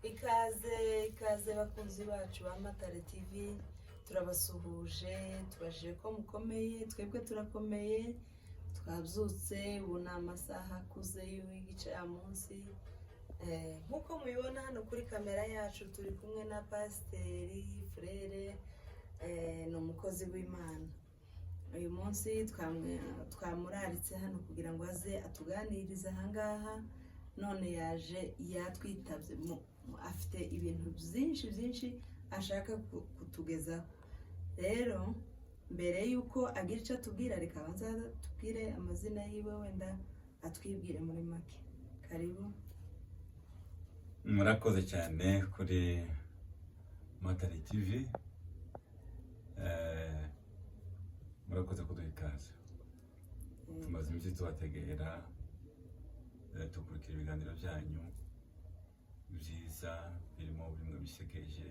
ikaze bakunzi bacu ba Matare TV, turabasuhuje tubajije ko mukomeye, twebwe turakomeye, twabyutse ubu ni amasaha akuze y'igicamunsi. Nkuko mubibona hano kuri kamera yacu turi kumwe na Pasiteri Frere, ni umukozi w'Imana. Uyu munsi twamuraritse hano kugira ngo aze atuganirize ahangaha, none yaje yatwitabye, afite ibintu byinshi ashaka kutugezaho. Rero mbere yuko agira icyo atubwira, reka abanza tubwire amazina yiwe, wenda atwibwire muri make. Karibu. Murakoze cyane kuri Matare TV, murakoze kuduha ikaze. Tumaze iminsi tubategera, tukurikira ibiganiro byanyu byiza, birimo bimwe bisekeje,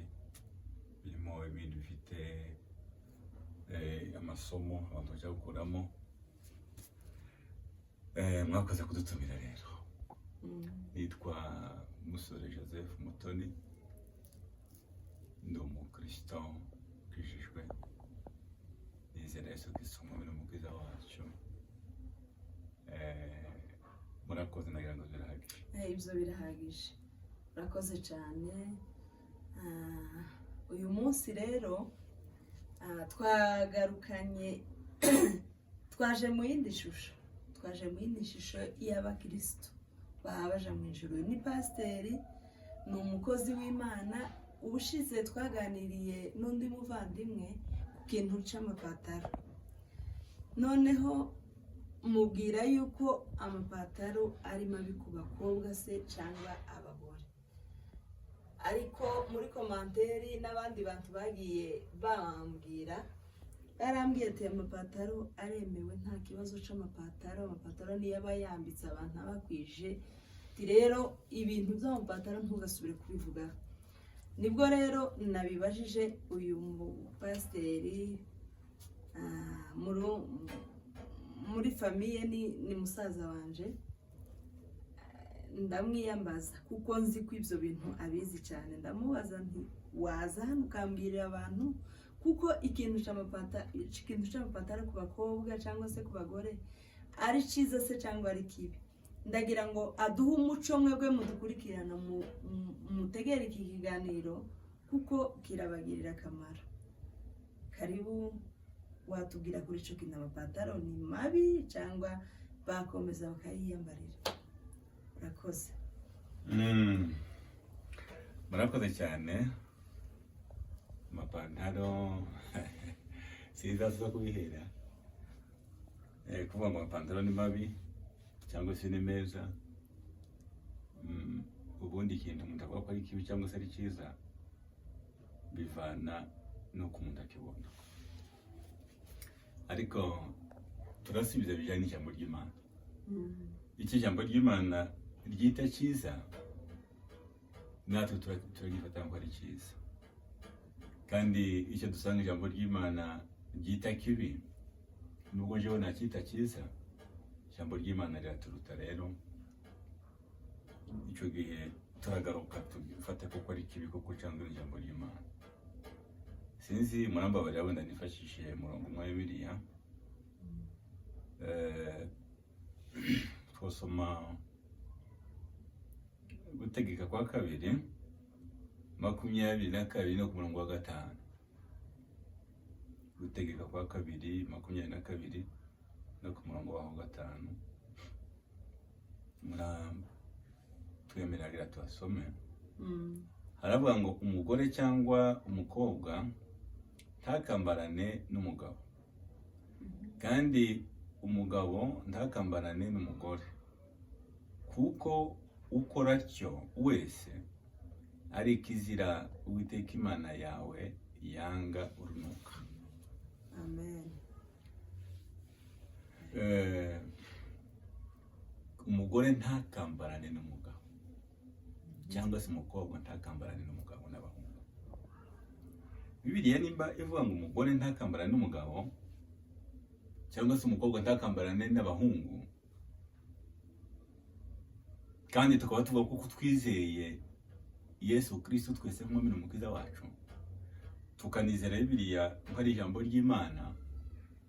birimo ibindi bifite amasomo abantu bajya gukuramo. Mwakoze kudutumira rero. Nitwa Musore Joseph Mutoni, ndi umukristo ukijijwe, nizera Yesu Kristo umwami n'umukiza wacu. Murakoze, nagira ngo birahagije. Ibyo birahagije, murakoze cyane. Uyu munsi rero twagarukanye twaje mu yindi shusho y'abakristo babaja mu ijuru. Ni pasiteri, ni umukozi w'Imana. Ubushize twaganiriye n'undi muvandimwe ku kintu c'amapataro, noneho mubwira yuko amapataro ari mabi ku bakobwa se cyangwa abagore. Ariko muri komanteri n'abandi bantu bagiye bambwira, barambwiye ati amapataro aremewe, nta kibazo c'amapataro. Amapataro niyo aba yambitse abantu abakwije. Rero ibintu by'amapataro ntugasubire kubivuga. Nibwo rero nabibajije uyu pasiteri, muri famiye ni musaza wanje, ndamwiyambaza kuko nzi ko ibyo bintu abizi cyane. Ndamubaza nti waza hano ukambwirira abantu, kuko ikintu c'amapataro ku bakobwa cyangwa se ku bagore ari cyiza se cyangwa ari kibi. Ndagira ngo aduhe umuco, mwebwe mudukurikirana, mutegere iki kiganiro kuko kirabagirira akamaro. Karibu, watubwira kuri cyo kintu amapataro ni mabi cyangwa bakomeza bakayiyambarira. Murakoze. Murakoze cyane. Amapantaro sizaza kubihera, kuvuga ngo amapantaro ni mabi cyangwa se ni meza. Ubundi ikintu umuntu avuga ko ari kibi cyangwa se ari cyiza bivana no ku muntu akibona. Ariko turasubiza bijyanye n'ijambo ry'Imana. Iki jambo ry'Imana ryita cyiza, natwe turagifata ngo ari cyiza. Kandi icyo dusanga ijambo ry'Imana ryita kibi, nubwo jewe nacyita cyiza, ijambo ry'Imana riraturuta. Rero icyo gihe turagaruka tufate kuko ari kibi koko cyangwa ijambo ry'Imana. Sinzi, murambabarira wenda nifashishije umurongo umwe wa Bibiliya. Twosoma Gutegeka kwa 2:22 no ku murongo wa 5. Gutegeka kwa 2:22 no ku murongo wa 5. Twemerera tuhasome. Haravuga ngo umugore cyangwa umukobwa ntakambarane n'umugabo, kandi umugabo ntakambarane n'umugore, kuko ukora atyo wese ari ikizira Uwiteka Imana yawe yanga urunuka. Amen. Umugore ntakambarane n'umugabo, cyangwa se umukobwa ntakambarane n'umugabo n'abahungu. Bibiliya nimba ivuga ngo umugore ntakambarane n'umugabo cyangwa se umukobwa ntakambarane n'abahungu, kandi tukaba tuvuga ko twizeye Yesu Kristo twese nk'umwami n'umukiza wacu, tukanizera Bibiliya ko ari ijambo ry'Imana,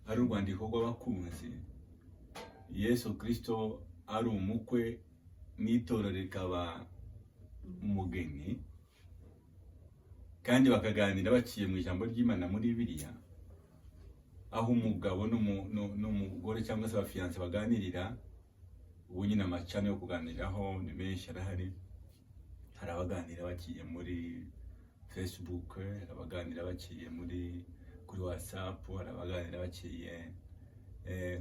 ari urwandiko rw'abakunzi, Yesu Kristo ari umukwe n'itorero rikaba umugeni, kandi bakaganira baciye mu ijambo ry'Imana muri Bibiliya, aho umugabo n'umugore cyangwa se abafiyanse baganirira. Ubu nyine amacane yo kuganiraho ni menshi arahari. Hari abaganira baciye muri Facebook, hari abaganira baciye kuri WhatsApp, hari abaganira baciye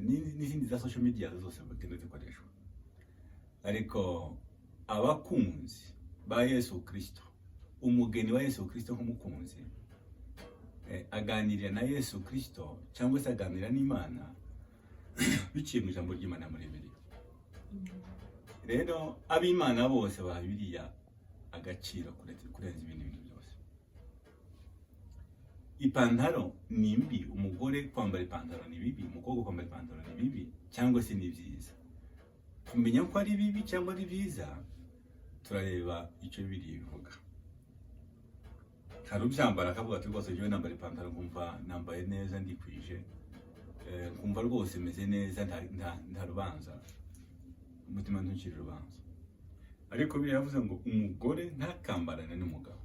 n'izindi za social media zose bagenda zikoreshwa. Ariko abakunzi ba Yesu Kristo, umugeni wa Yesu Kristo nk'umukunzi, aganirira na Yesu Kristo cyangwa se aganira n'Imana biciye mu ijambo ry'Imana muri Bibiliya. Rero ab'Imana bose ba Bibiliya agaciro kurenza ibindi bintu byose. Ipantaro ni mbi, umugore kwambara ipantaro ni bibi, umukobwa kwambara ipantaro ni bibi, cyangwa se ni byiza. Kumenya ko ari bibi cyangwa ari byiza, turareba icyo Bibiliya ivuga. Hari ubyambara akavuga ati rwose jewe nambara ipantaro nkumva nambaye neza ndikwije, nkumva rwose meze neza, nta rubanza, umutima ntukiri urubanza. Ariko Bibiliya yavuze ngo umugore ntakambarane n'umugabo,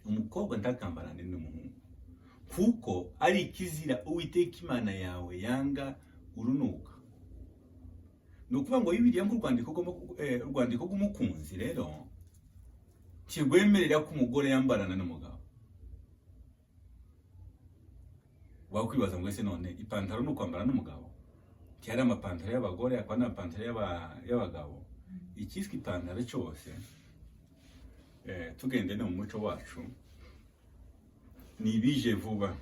umukobwa ntakambarane n'umuhungu, kuko ari ikizira Uwiteka Imana yawe yanga urunuka. Ni ukuvuga ngo Bibiliya urwandiko rw'umukunzi rero kigwemerera ko umugore yambarana n'umugabo. Wakwibaza ngo ese none ipantaro no kwambara n'umugabo? Cyari amapantaro y'abagore akwa n'amapantaro y'abagabo. Ikiswe ipantaro cyose tugende no mu muco wacu nibije vuba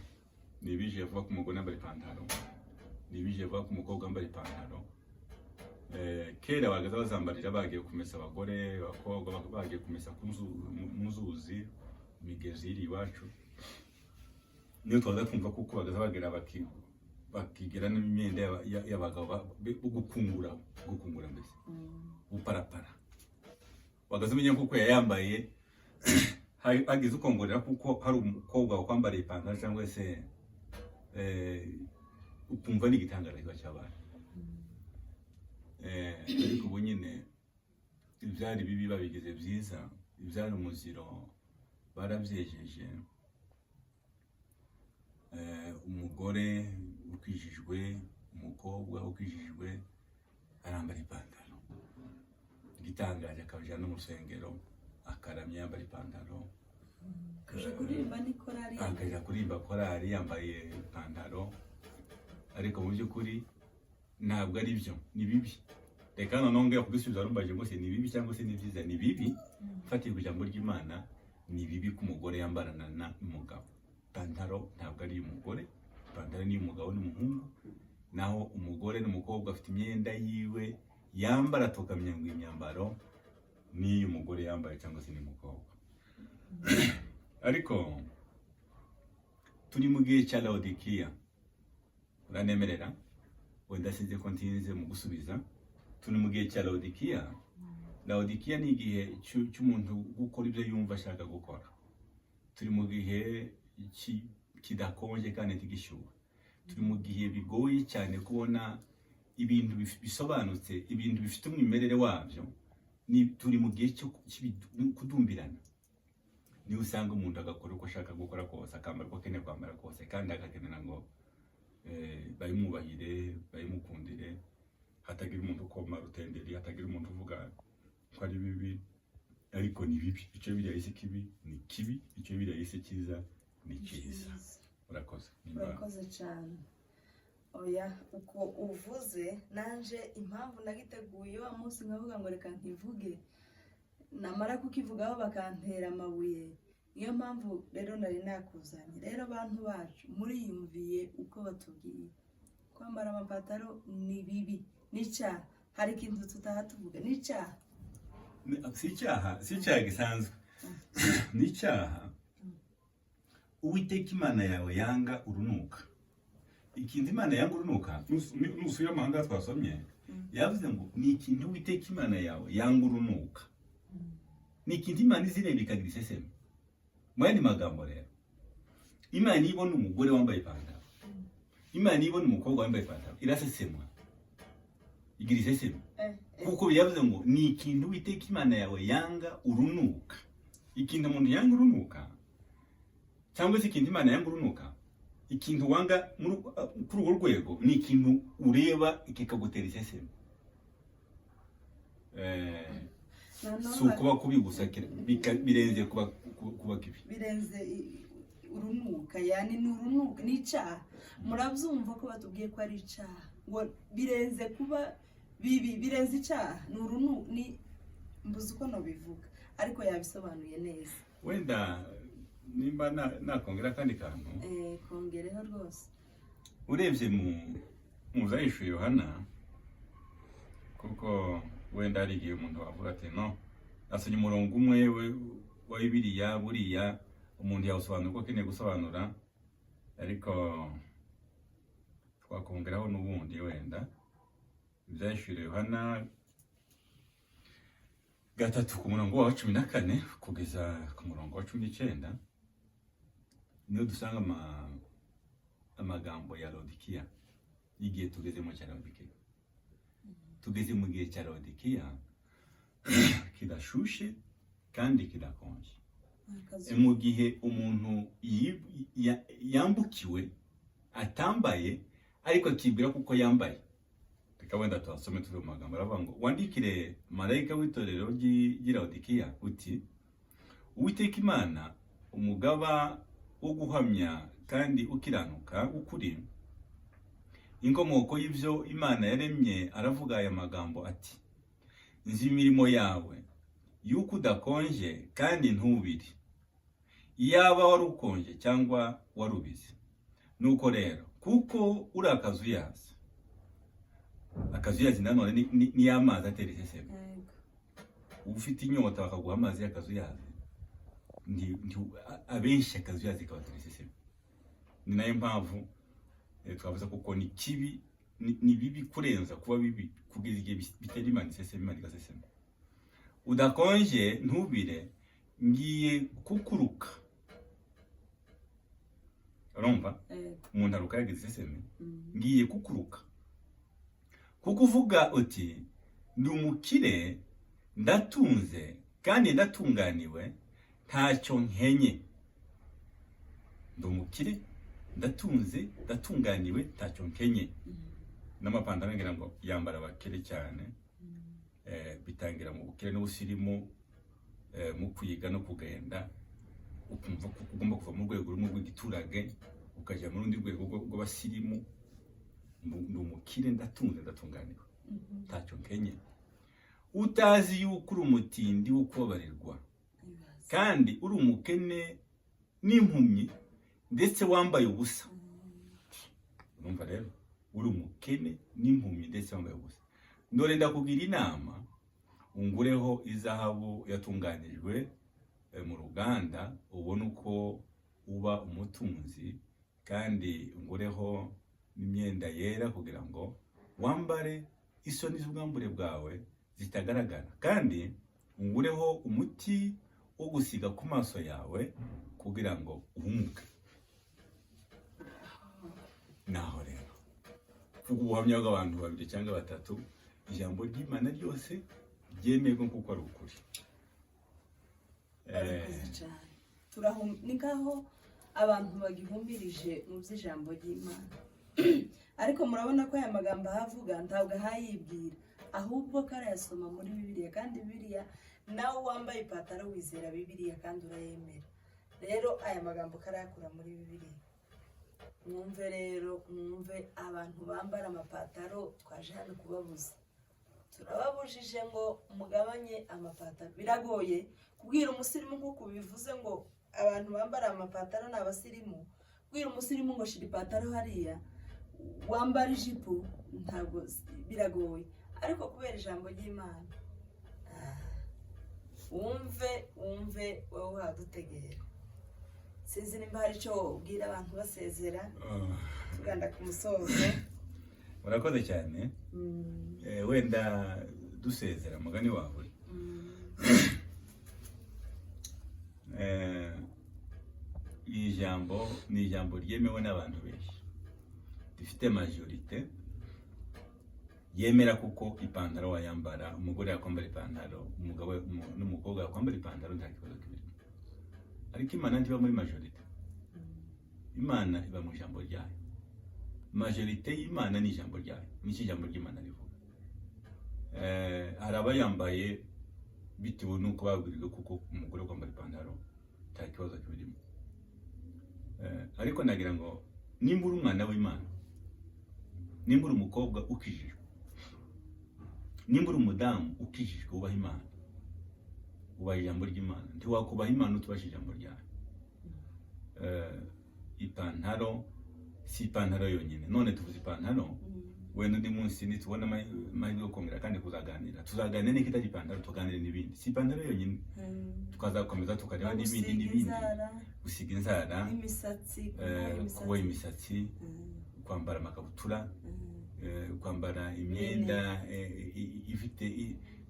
ku mugore yambara ipantaro, nibije vuba ku mukobwa yambara ipantaro. Kera bagaza bazambarira bagiye kumesa abagore, abakobwa bagiye kumesa mu nzuzi, imigezi iri iwacu. Niyo twaza kumva kuko bagaza bagera bakigera n'imyenda y'abagabo gukungura mbese uparapara. Bagaza umenya kuko yayambaye hagize ukongorera kuko hari umukobwa wakwambara ipantaro cyangwa se ukumva n'igitangara cy'abana. Ariko ubu nyine ibyari bibi babigize byiza, ibyari umuziro barabyejeje. Umugore ukwijijwe, umukobwa ukwijijwe arambara ipantaro. Igitangaje akabajana no mu rusengero akaramya yambara ipantaro, akaja kuririmba korari yambaye ipantaro. Ariko mu by'ukuri ntabwo ari byo, ni bibi. Reka nongeye kugisubiza rumbaje ngo se ni bibi cyangwa se ni byiza. Ni bibi fatiye ku ijambo ry'Imana, ni bibi ko umugore yambarana n'umugabo. Ipantaro ntabwo ari umugore, ipantaro ni umugabo n'umuhungu. Naho umugore n'umukobwa afite imyenda yiwe yambara, tukamenya ngo imyambaro ni umugore yambaye cyangwa se ni umukobwa. Ariko turi mu gihe cya Laodikiya, uranemerera? Wenda sinzi ko ntinze mu gusubiza. Turi mu gihe cya Laodikiya. Laodikiya ni igihe cy'umuntu gukora ibyo yumva ashaka gukora. Turi mu gihe kidakonje kandi tigishyuha. Turi mu gihe bigoye cyane kubona ibintu bisobanutse, ibintu bifite umwimerere wabyo. Turi mu gihe cyo kudumbirana. Ni usanga umuntu agakora uko ashaka gukora kose, akambara uko akeneye kwambara kose, kandi agakenera ngo bayimwubahire, bayimukundire, hatagira umuntu ukoma rutenderi, hatagira umuntu uvuga ko ari bibi. Ariko ni bibi. Icyo Bibiliya yise kibi ni kibi, icyo Bibiliya yise cyiza ni cyiza. Urakoze cyane. Oya, uko uvuze nanje impamvu nagiteguye wa munsi nkavuga ngo reka nkivuge, namara kukivugaho bakantera amabuye. Niyo mpamvu rero nari nakuzanye. Rero abantu bacu muriyumviye uko batubwiye kwambara amapataro ni bibi, n'icyaha. Hari ikintu tutahatuvuga, n'icyaha. Si icyaha gisanzwe, n'icyaha. Uwiteka Imana yawe yanga urunuka. Ikintu Imana yanga urunuka, nusubira amahanga twasomye, yavuze ngo ni ikintu Uwiteka Imana yawe yanga urunuka. ni ikintu Imana izireba ikagira iseseme. Mwene magambo rero, Imana ibona umugore wambaye ipantaro, Imana ibona umukobwa wambaye ipantaro, irasesemwa, igira iseseme. Kuko yavuze ngo ni ikintu Uwiteka Imana yawe yanga urunuka. Ikintu umuntu yanga urunuka, cyangwa se ikintu Imana yanga urunuka, ikintu wanga kuri urwo rwego ni ikintu ureba kikagutera iseseme. So kuba kubi gusa birenze kuba kibi, birenze urunuka, yani ni urunuka, ni icyaha. Murabyumva ko batubwiye ko ari icyaha, ngo birenze kuba bibi, birenze icyaha, ni urunuka, ni mbuze uko no bivuga, ariko yabisobanuye neza. Wenda nimba nakongera kandi kantu, kongereho rwose. Urebye mu zahishu Yohana, kuko wenda hari igihe umuntu wavuga ati no, asonye umurongo umwe wa Bibiliya, buriya umuntu yawusobanura uko akeneye gusobanura, ariko twakongeraho n'ubundi wenda izahishu Yohana 3 ku murongo wa 14 kugeza ku murongo wa 19 niyo dusanga amagambo ya Laodikiya. Igihe tugeze mu cya Laodikiya, tugeze mu gihe cya Laodikiya kidashushe kandi kidakonje. Mu gihe umuntu yambukiwe atambaye ariko akibwira kuko yambaye. Reka wenda twasome tuve mu magambo aravuga ngo, wandikire marayika w'itorero ry'i Laodikiya uti, Uwiteka Imana umugaba wo guhamya kandi ukiranuka ukuri, inkomoko y'ivyo Imana yaremye, aravuga aya magambo ati, nzi imirimo yawe yuko udakonje kandi ntubiri. Iyaba wari ukonje cyangwa warubize. Nuko rero kuko uri akazuyazi, akazuyazi nanone ni amazi atera iseseme. Ufite inyota bakaguha amazi y'akazuyazi, abenshi akazuyazi kabatera iseseme. Ni nayo mpamvu twavuze kuko ni kibi, ni bibi kurenza kuba bibi kugeza igihe bitera Imana iseseme, Imana igaseseme. Udakonje ntubire, ngiye kukuruka. Urumva? Umuntu aruka yagize iseseme, ngiye kukuruka. Kuko uvuga uti, ndi umukire, ndatunze kandi ndatunganiwe, ntacyo nkenye. Ndi umukire, ndatunze, ndatunganiwe, ntacyo nkenye. N'amapantaro ngira ngo yambara abakire cyane, bitangira mu bukire n'ubusirimu, mu kwiga no kugenda, ukumva ko ugomba kuva mu rwego rumwe rw'igiturage ukajya mu rundi rwego rw'abasirimu. Ndi umukire, ndatunze, ndatunganiwe, ntacyo nkenye. Utazi yuko uri umutindi wo kubabarirwa, kandi uri umukene n'impumyi, ndetse wambaye ubusa. Urumva rero, uri umukene n'impumyi ndetse wambaye ubusa. Ndore ndakugira inama, ungureho izahabu yatunganijwe mu ruganda, ubone uko uba umutunzi, kandi ungureho n'imyenda yera kugira ngo wambare isoni z'ubwambure bwawe zitagaragara, kandi ungureho umuti wo gusiga ku maso yawe kugira ngo uhumuke. Naho rero vuga ubuhamya bw'abantu 2 cyangwa 3, ijambo ry'Imana ryose ryemerwa kuko ari ukuri. Ni ngaho abantu bagihumirije mu by'ijambo ry'Imana. Ariko murabona ko aya magambo ahavuga ntabwo ahayibwira, ahubwo karayasoma muri Bibiliya, kandi Bibiliya nawe wambaye ipataro wizera Bibiliya kandi urayemera. Rero aya magambo karayakura muri Bibiliya. Mwumve rero, mwumve abantu bambara amapataro twaje hano kubabuza. Turababujije ngo mugabanye amapataro. Biragoye kubwira umusirimu nk'uko bivuze ngo abantu bambara amapataro n'abasirimu, kubwira umusirimu ngo shira ipataro hariya wambara ijipo, ntabwo biragoye. Ariko kubera ijambo ry'Imana, wumve wowe wadutegera. Sinzi nimba hari icyo ubwira abantu basezera tuganda ku musozo. Murakoze cyane. Wenda dusezera mugani wawe. iri jambo ni ijambo ryemewe n'abantu benshi, rifite majorite yemera kuko ipantaro wayambara, umugore yakwambara ipantaro, umugabo n'umukobwa yakwambara ipantaro, nta kibazo kibirimo. Ariko Imana ntiba muri majorite. Imana iba mu ijambo ryayo. Majorite y'Imana ni ijambo ryayo, n'iki ijambo ry'Imana rivuga. Hari abayambaye bitewe n'uko babwirijwe kuko umugore kwambara ipantaro nta kibazo kibirimo. Ariko nagira ngo nimba uri umwana w'Imana, nimba uri umukobwa ukijijwe, nimba uri umudamu ukijijwe ubaha Imana, ubaha ijambo ry'Imana, ntiwakubaha Imana utubasha ijambo ryayo. Ipantaro si ipantaro yonyine. None tuvuze ipantaro, wenda undi munsi nitubona amahirwe yo kongera kandi kuzaganira, tuzaganira n'ikitari ipantaro, tuganire n'ibindi. Si ipantaro yonyine, tukazakomeza tukareba n'ibindi, gusiga inzara, kuboha imisatsi, kwambara amakabutura, kwambara imyenda ifite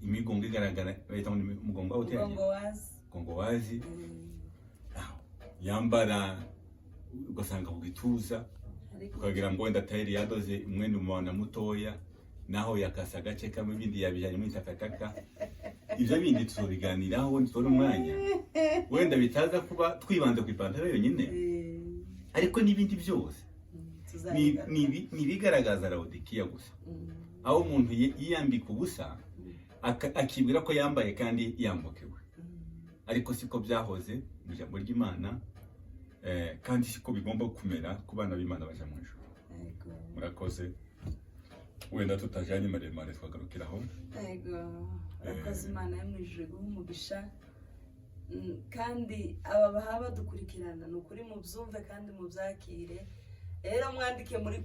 imigongo igaragara, bayita umugongo wazi, yambara ugasanga ku gituza, ukagira ngo wenda tayeri yadoze umwenda umwana mutoya, naho yakasa agace kamwe, ibindi yabijyanye muri takataka. Ibyo bindi tuzobiganiraho wenda tubone umwanya, wenda bitaza kuba twibanze ku ipantaro yonyine, ariko n'ibindi byose ni bigaragaza Laodikiya gusa, aho umuntu yiyambika ubusa akibwira ko yambaye kandi yambukiwe. Ariko siko byahoze mu ijambo ry'Imana, kandi siko bigomba kumera ku bana b'Imana baje mu ijuru. Murakoze, wenda tutajanye maremare twagarukiraho. Murakoze, Imana yo mu ijuru guha umugisha, kandi aba baha badukurikirana n'ukuri mu byumve kandi mu byakire. Rero mwandike muri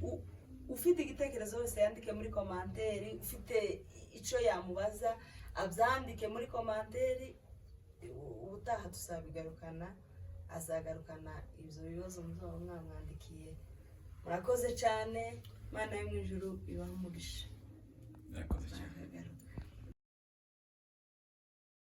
ufite igitekerezo wese yandike muri komanteri, ufite ico yamubaza abyandike muri komanteri, ubutaha tuzabigarukana, azagarukana ibyo bibazo muzaba mwamwandikiye. Murakoze cyane, Imana yo mu ijuru ibaha umugisha. Murakoze cyane.